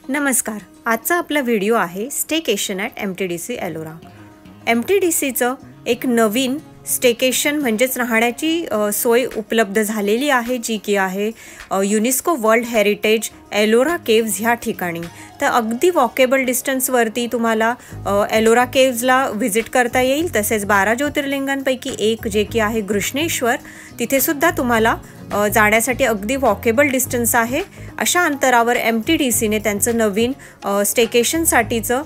नमस्कार. आजचा आपला व्हिडिओ आहे स्टेकेशन ॲट MTDC एलोरा. MTDCचं एक नवीन स्टेकेशन म्हणजेच राहण्याची सोय उपलब्ध झालेली आहे, जी की आहे UNESCO world heritage Ellora caves ह्या ठिकाणी. तर अगदी वॉकेबल डिस्टन्सवरती तुम्हाला एलोरा केव्जला व्हिजिट करता येईल. तसेच 12 ज्योतिर्लिंगांपैकी एक जे की आहे घृष्णेश्वर, तिथेसुद्धा तुम्हाला जाण्यासाठी अगदी वॉकेबल डिस्टन्स आहे. अशा अंतरावर MTDCने त्यांचं नवीन स्टेकेशनसाठीचं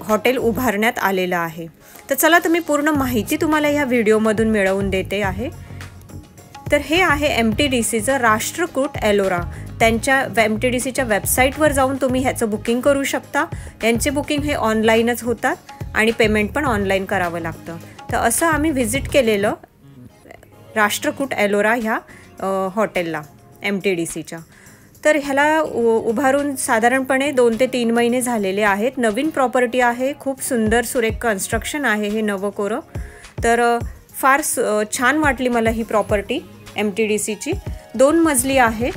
हॉटेल उभारण्यात आलेलं आहे. तर चला तुम्ही पूर्ण माहिती तुम्हाला ह्या व्हिडिओमधून मिळवून देते आहे. तर हे आहे MTDCचं राष्ट्रकूट एलोरा. त्यांच्या MTDCच्या वेबसाईटवर जाऊन तुम्ही ह्याचं बुकिंग करू शकता. यांचे बुकिंग हे ऑनलाईनच होतात आणि पेमेंट पण ऑनलाईन करावं लागतं. तर असं आम्ही व्हिजिट केलेलं राष्ट्रकूट एलोरा ह्या हॉटेलला MTDCच्या. तर ह्याला उभारून साधारणपणे 2 ते 3 महिने झालेले आहेत. नवीन प्रॉपर्टी आहे, खूप सुंदर सुरेख कन्स्ट्रक्शन आहे हे नवं कोरं. तर फार छान वाटली मला ही प्रॉपर्टी MTDCची. 2 मजली आहे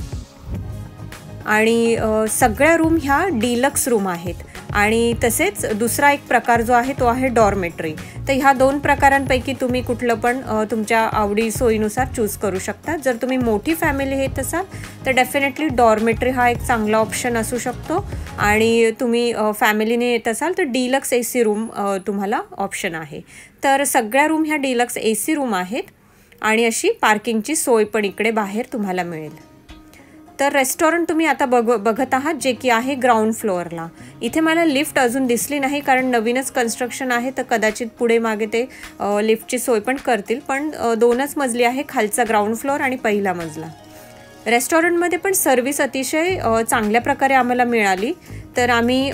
आणि सगळ्या रूम ह्या डिलक्स रूम आहेत. आणि तसेच दुसरा एक प्रकार जो आहे तो आहे डॉर्मेटरी. तर ह्या 2 प्रकारांपैकी तुम्ही कुठलं पण तुमच्या आवडी सोयीनुसार चूज करू शकता. जर तुम्ही मोठी फॅमिली येत असाल तर डेफिनेटली डॉर्मेटरी हा एक चांगला ऑप्शन असू शकतो. आणि तुम्ही फॅमिलीने येत असाल तर डिलक्स AC रूम तुम्हाला ऑप्शन आहे. तर सगळ्या रूम ह्या डिलक्स AC रूम आहेत आणि अशी पार्किंगची सोय पण इकडे बाहेर तुम्हाला मिळेल. तर रेस्टॉरंट तुम्ही आता बघत आहात जे की आहे ग्राउंड फ्लोअरला. इथे मला लिफ्ट अजून दिसली नाही कारण नवीनच कन्स्ट्रक्शन आहे, तर कदाचित पुढे मागे ते लिफ्टची सोय पण करतील. पण 2च मजली आहे, खालचा ग्राउंड फ्लोअर आणि पहिला मजला. रेस्टॉरंटमध्ये पण सर्व्हिस अतिशय चांगल्या प्रकारे आम्हाला मिळाली. तर आम्ही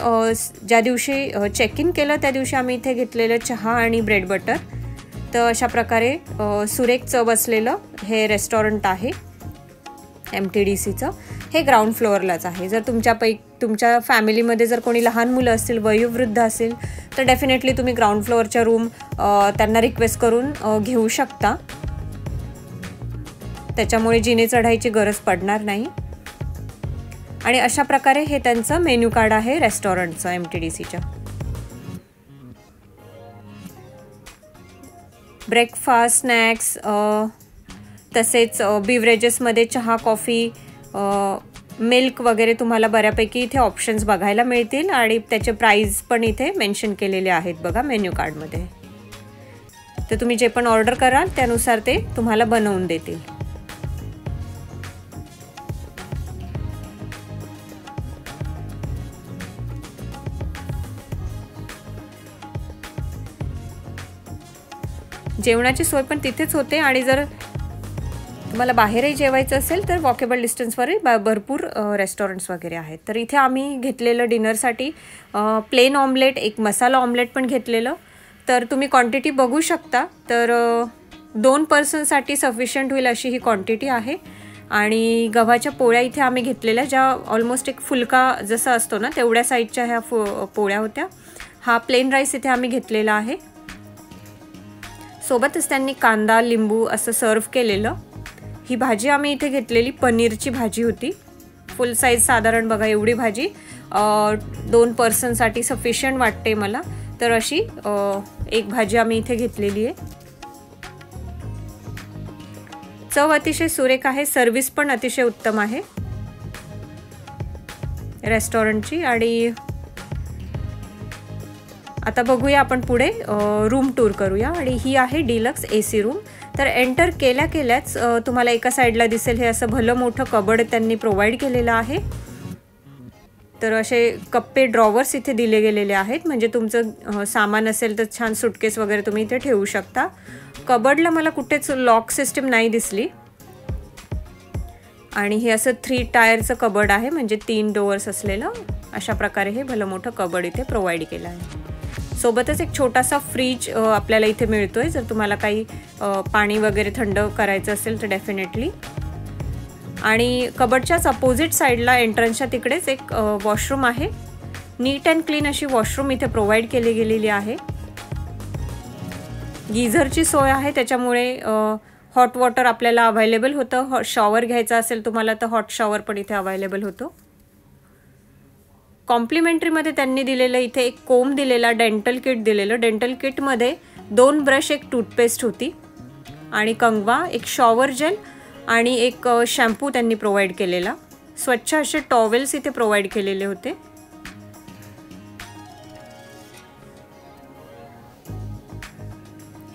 ज्या दिवशी चेक इन केलं त्या दिवशी आम्ही इथे घेतलेलं चहा आणि ब्रेड बटर. तर अशा प्रकारे सुरेख चव असलेलं हे रेस्टॉरंट आहे MTDCचं. हे ग्राउंड फ्लोअरलाच आहे. जर तुमच्या फॅमिलीमध्ये जर कोणी लहान मुलं असतील, वयोवृद्ध असेल तर डेफिनेटली तुम्ही ग्राउंड फ्लोअरच्या रूम त्यांना रिक्वेस्ट करून घेऊ शकता. त्याच्यामुळे जिने चढायची गरज पडणार नाही. आणि अशा प्रकारे हे त्यांचं मेन्यू कार्ड आहे रेस्टॉरंटचं MTDCच्या. ब्रेकफास्ट, स्नॅक्स, तसेच बिव्हरेजेसमध्ये चहा, कॉफी, मिल्क वगैरे तुम्हाला बऱ्यापैकी इथे ऑप्शन्स बघायला मिळतील. आणि त्याचे प्राईस पण इथे मेन्शन केलेले आहेत बघा मेन्यू कार्डमध्ये. तर तुम्ही जे पण ऑर्डर कराल त्यानुसार ते तुम्हाला बनवून देतील. जेवणाची सोय पण तिथेच होते. आणि जर तुम्हाला बाहेरही जेवायचं असेल तर वॉकेबल डिस्टन्सवरही भरपूर रेस्टॉरंट्स वगैरे आहेत. तर इथे आम्ही घेतलेलं डिनरसाठी प्लेन ऑमलेट, एक मसाला ऑमलेट पण घेतलेलं. तर तुम्ही क्वांटिटी बघू शकता. तर 2 पर्सनसाठी सफिशियंट होईल अशी ही क्वांटिटी आहे. आणि गव्हाच्या पोळ्या इथे आम्ही घेतलेल्या, ज्या ऑलमोस्ट एक फुलका जसा असतो ना तेवढ्या साईजच्या ह्या पोळ्या होत्या. हा प्लेन राईस इथे आम्ही घेतलेला आहे. सोबतच त्यांनी कांदा, लिंबू असं सर्व केलेलं. ही भाजी आम्ही इथे घेतलेली पनीरची भाजी होती. फुल साईज साधारण बघा एवढी भाजी 2 पर्सनसाठी सफिशियंट वाटते मला. तर अशी एक भाजी आम्ही इथे घेतलेली आहे. चव अतिशय सुरेख आहे. सर्व्हिस पण अतिशय उत्तम आहे रेस्टॉरंटची. आणि आता बघूया आपण पुढे रूम टूर करूया. आणि ही आहे डिलक्स AC रूम. तर एंटर केल्याच तुम्हाला एका साईडला दिसेल हे असं भलं मोठं कबड त्यांनी प्रोव्हाइड केलेलं आहे. तर असे कप्पे, ड्रॉवर्स इथे दिले गेलेले आहेत. म्हणजे तुमचं सामान असेल तर छान सुटकेस वगैरे तुम्ही इथे ठेवू शकता. कबडला मला कुठेच लॉक सिस्टम नाही दिसली. आणि हे असं 3 टायरचं कबड आहे, म्हणजे 3 डोअर्स असलेलं अशा प्रकारे हे भलं मोठं कबड इथे प्रोव्हाइड केलं आहे. सोबतच एक छोटासा फ्रीज आपल्याला इथे मिळतोय जर तुम्हाला काही पाणी वगैरे थंड करायचं असेल तर डेफिनेटली. आणि कबडच्याच अपोजिट साईडला एंट्रन्सच्या तिकडेच एक वॉशरूम आहे. नीट अँड क्लीन अशी वॉशरूम इथे प्रोव्हाइड केली गेलेली आहे. गीझरची सोय आहे, त्याच्यामुळे हॉट वॉटर आपल्याला अवेलेबल होतं. शॉवर घ्यायचा असेल तुम्हाला तर हॉट शॉवर पण इथे अवेलेबल होतो. कॉम्प्लिमेंटरीमध्ये त्यांनी दिलेलं इथे एक कोम दिलेला, डेंटल किट दिलेलं. डेंटल किटमध्ये 2 ब्रश, एक टूथपेस्ट होती आणि कंगवा, एक शॉवर जेल आणि एक शॅम्पू त्यांनी प्रोव्हाइड केलेला. स्वच्छ असे टॉवेल्स इथे प्रोव्हाइड केलेले होते.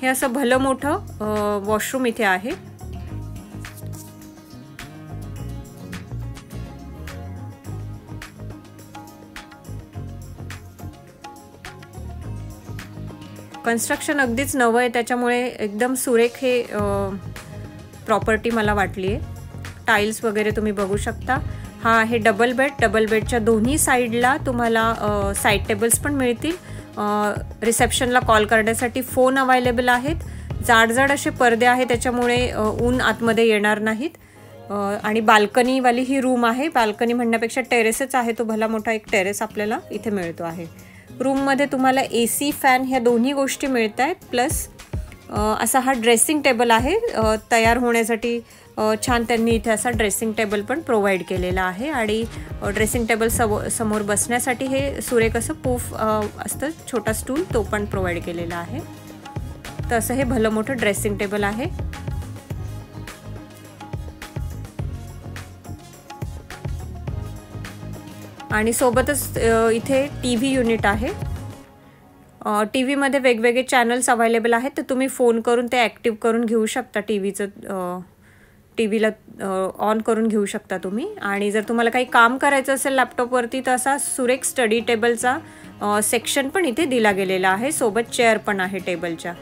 हे असं भलं मोठं वॉशरूम इथे आहे. कन्स्ट्रक्शन अगदीच नवं आहे, त्याच्यामुळे एकदम सुरेख हे प्रॉपर्टी मला वाटली आहे. टाईल्स वगैरे तुम्ही बघू शकता. हा आहे डबल बेड. डबल बेडच्या दोन्ही साईडला तुम्हाला साईड टेबल्स पण मिळतील. रिसेप्शनला कॉल करण्यासाठी फोन अवेलेबल आहेत. जाडजाड असे पडदे आहेत, त्याच्यामुळे ऊन आतमध्ये येणार नाहीत. आणि बाल्कनीवाली ही रूम आहे. बाल्कनी म्हणण्यापेक्षा टेरेसच आहे, तो भला मोठा एक टेरेस आपल्याला इथे मिळतो आहे. रूममध्ये तुम्हाला AC, फॅन ह्या दोन्ही गोष्टी मिळत आहेत. प्लस असा हा ड्रेसिंग टेबल आहे. तयार होण्यासाठी छान त्यांनी इथे असा ड्रेसिंग टेबल पण प्रोव्हाइड केलेला आहे. आणि ड्रेसिंग टेबल समोर बसण्यासाठी हे सुरेख असं पूफ असतं, छोटा स्टूल, तो पण प्रोव्हाइड केलेला आहे. तर असं हे भलं मोठं ड्रेसिंग टेबल आहे. आणि सोबतच इथे TV युनिट आहे. TVमध्ये वेगवेगळे चॅनल्स अवेलेबल आहेत, तर तुम्ही फोन करून ते ॲक्टिव्ह करून घेऊ शकता. TVला ऑन करून घेऊ शकता तुम्ही. आणि जर तुम्हाला काही काम करायचं असेल लॅपटॉपवरती, तर असा सुरेख स्टडी टेबलचा सेक्शन पण इथे दिला गेलेला आहे. सोबत चेअर पण आहे टेबलच्या.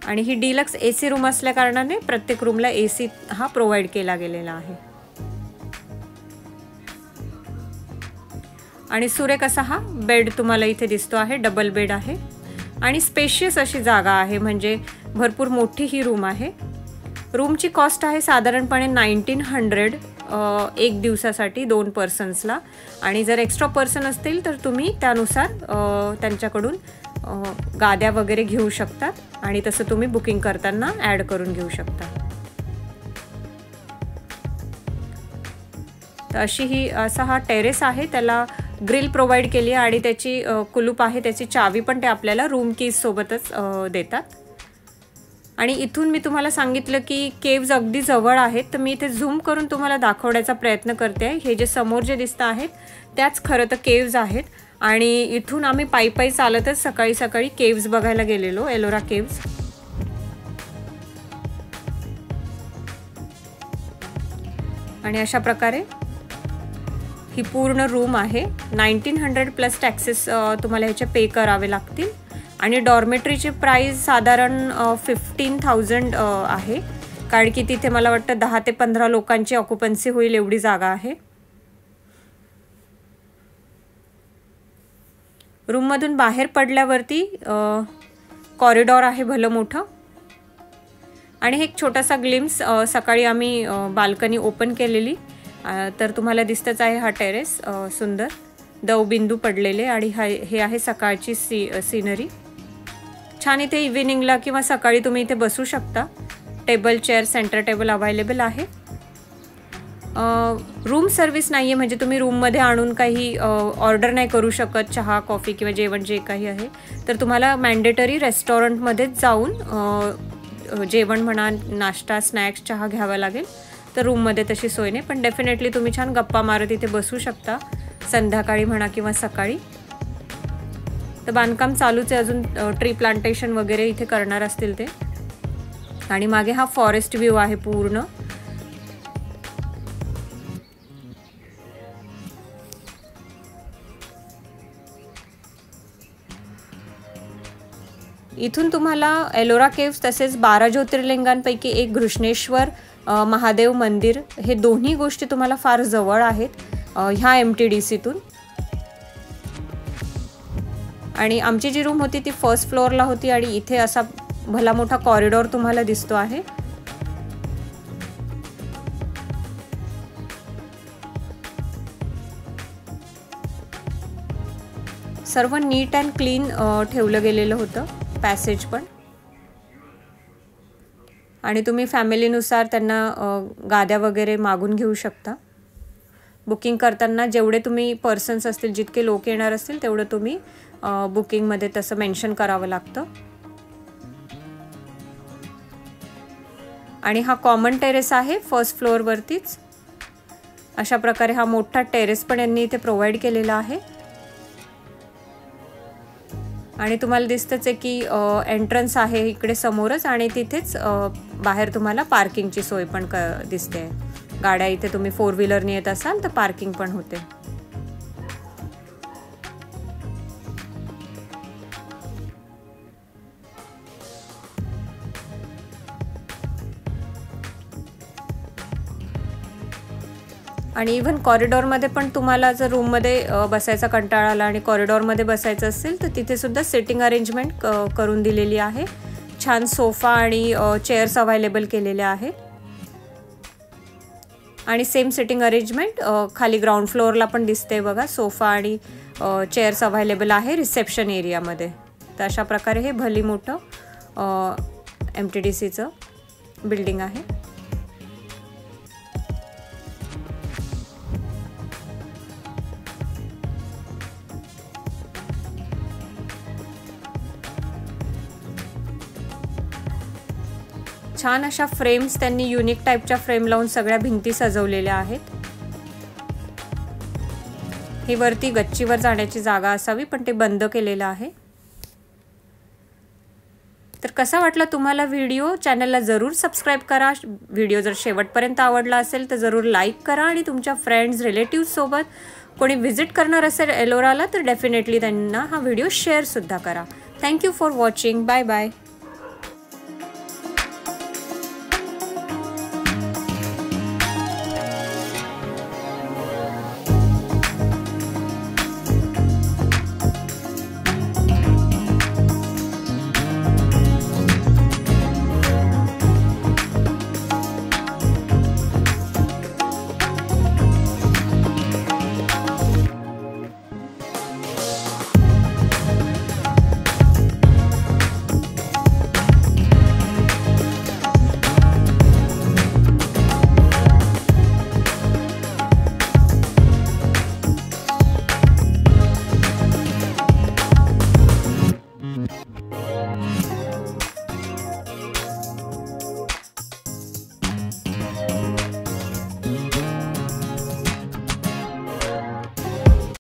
आणि ही डिलक्स AC रूम असल्या कारणाने प्रत्येक रूमला AC हा प्रोव्हाइड केला गेलेला आहे. आणि सुरेख असा हा बेड तुम्हाला इथे दिसतो आहे. डबल बेड आहे आणि स्पेशियस अशी जागा आहे, म्हणजे भरपूर मोठी ही रूम आहे. रूमची कॉस्ट आहे साधारणपणे 1900 एक दिवसासाठी 2 पर्सन्सला. आणि जर एक्स्ट्रा पर्सन असतील तर तुम्ही त्यानुसार त्यांच्याकडून गाद्या वगैरे घेऊ शकता आणि तसं तुम्ही बुकिंग करताना ॲड करून घेऊ शकता. तर अशी ही असा हा टेरेस आहे. त्याला ग्रिल प्रोव्हाइड केली आहे आणि त्याची कुलूप आहे, त्याची चावी पण ते आपल्याला रूम कीज सोबतच देतात. आणि इथून मी तुम्हाला सांगितलं की केव्ज अगदी जवळ आहेत, तर मी इथे झूम करून तुम्हाला दाखवण्याचा प्रयत्न करते आहे. हे जे समोर जे दिसतं आहेत त्याच खरं तर केव्ज आहेत. आणि इथून आम्ही पायी चालतच सकाळी सकाळी केव्ज बघायला गेलेलो, एलोरा केव्ज. आणि अशा प्रकारे ही पूर्ण रूम आहे. 1900 प्लस टॅक्सेस तुम्हाला ह्याचे पे करावे लागतील. आणि डॉर्मेटरीची प्राईस साधारण 15,000 आहे, कारण की तिथे मला वाटतं 10 ते 15 लोकांची ऑक्युपन्सी होईल एवढी जागा आहे. रूममधून बाहेर पडल्यावरती कॉरिडॉर आहे भलं मोठं. आणि हे एक छोटासा ग्लिम्स, सकाळी आम्ही बाल्कनी ओपन केलेली, तर तुम्हाला दिसतच आहे हा टेरेस सुंदर दवबिंदू पडलेले. आणि हे आहे सकाळची सीनरी. छान इथे इव्हिनिंगला किंवा सकाळी तुम्ही इथे बसू शकता. Table, chair, centre table available आहे. रूम सर्व्हिस नाही आहे, म्हणजे तुम्ही रूममध्ये आणून काही ऑर्डर नाही करू शकत, चहा, कॉफी किंवा जेवण जे काही आहे. तर तुम्हाला मॅन्डेटरी रेस्टॉरंटमध्येच जाऊन जेवण म्हणा, नाश्ता, स्नॅक्स, चहा घ्यावा लागेल. तर रूममध्ये तशी सोय नाही, पण डेफिनेटली तुम्ही छान गप्पा मारत इथे बसू शकता संध्याकाळी म्हणा किंवा सकाळी. तर बांधकाम चालूच आहे अजून, ट्री प्लांटेशन वगैरे इथे करणार असतील ते. आणि मागे हा फॉरेस्ट व्ह्यू आहे पूर्ण. इथून तुम्हाला एलोरा केव्स तसेच 12 ज्योतिर्लिंगांपैकी एक घृष्णेश्वर महादेव मंदिर, हे दोन्ही गोष्टी तुम्हाला फार जवळ आहेत ह्या MTDCतून. आणि आमची जी रूम होती ती फर्स्ट फ्लोअरला होती आणि इथे असा भला मोठा कॉरिडॉर तुम्हाला दिसतो आहे. सर्व नीट अँड क्लीन ठेवलं गेलेलं होतं, पॅसेज पण. आणि तुम्ही फॅमिलीनुसार त्यांना गाद्या वगैरे मागून घेऊ शकता. बुकिंग करताना जेवढे तुम्ही पर्सन्स असतील, जितके लोक येणार असतील तेवढं तुम्ही बुकिंगमध्ये तसं मेन्शन करावं लागतं. आणि हा कॉमन टेरेस आहे फर्स्ट फ्लोअरवरतीच. अशा प्रकारे हा मोठा टेरेस पण यांनी इथे प्रोव्हाइड केलेला आहे. आणि तुम्हाला दिसतंच आहे की एंट्रन्स आहे इकडे समोरच आणि तिथेच बाहेर तुम्हाला पार्किंगची सोय पण दिसते. गाड्या इथे तुम्ही 4 व्हीलरने येत असाल तर पार्किंग पण होते. आणि इव्हन कॉरिडॉरमध्ये पण तुम्हाला जर रूममध्ये बसायचा कंटाळा आला आणि कॉरिडॉरमध्ये बसायचं असेल तर तिथे सुद्धा सिटिंग अरेंजमेंट करून दिलेली आहे. छान सोफा आणि चेअर्स अवेलेबल केलेल्या आहेत. आणि सेम सिटिंग अरेंजमेंट खाली ग्राउंड फ्लोअरला पण दिसते बघा. सोफा आणि चेअर्स अवेलेबल आहे रिसेप्शन एरियामध्ये. तर अशा प्रकारे हे भली मोठं MTDCचं बिल्डिंग आहे. छान अशा फ्रेम्स त्यांनी युनिक टाईपच्या फ्रेम लावून सगळ्या भिंती सजवलेल्या आहेत. ही वरती गच्चीवर जाण्याची जागा असावी पण ते बंद केलेलं आहे. तर कसा वाटला तुम्हाला व्हिडिओ? चॅनलला जरूर सबस्क्राईब करा. व्हिडिओ जर शेवटपर्यंत आवडला असेल तर जरूर लाईक करा आणि तुमच्या फ्रेंड्स रिलेटिव्ह सोबत कोणी व्हिजिट करणार असेल एलोराला तर डेफिनेटली त्यांना हा व्हिडिओ शेअर सुद्धा करा. Thank you for watching. Bye bye.